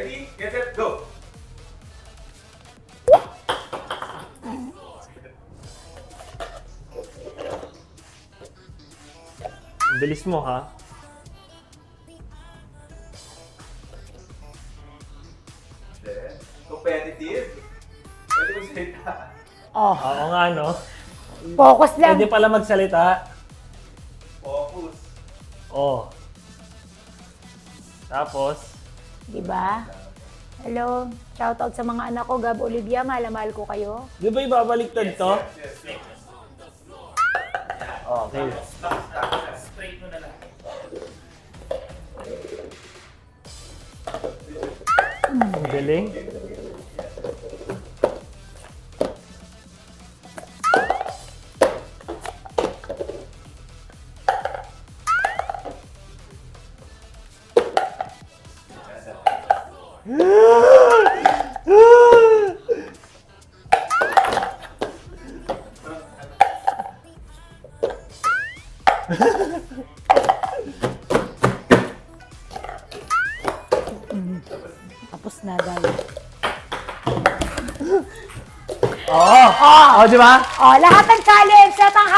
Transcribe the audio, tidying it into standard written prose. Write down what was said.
Ready, get set, go! Ang bilis mo, ha? Then, competitive. Pwede mo salita. Oh, Oo nga, no? focus lang. Pwede pala magsalita. Focus. Oh. Tapos, Diba? Hello, shoutout sa mga anak ko, Gab Olivia, mahal na mahal ko kayo. di ba ibabaliktad to? Yes, yes. Okay. Straight mo na lang. Ang galing. Tapos na dahil. Oo! Oh, di ba? Oh, lahat ng challenge, lahat ng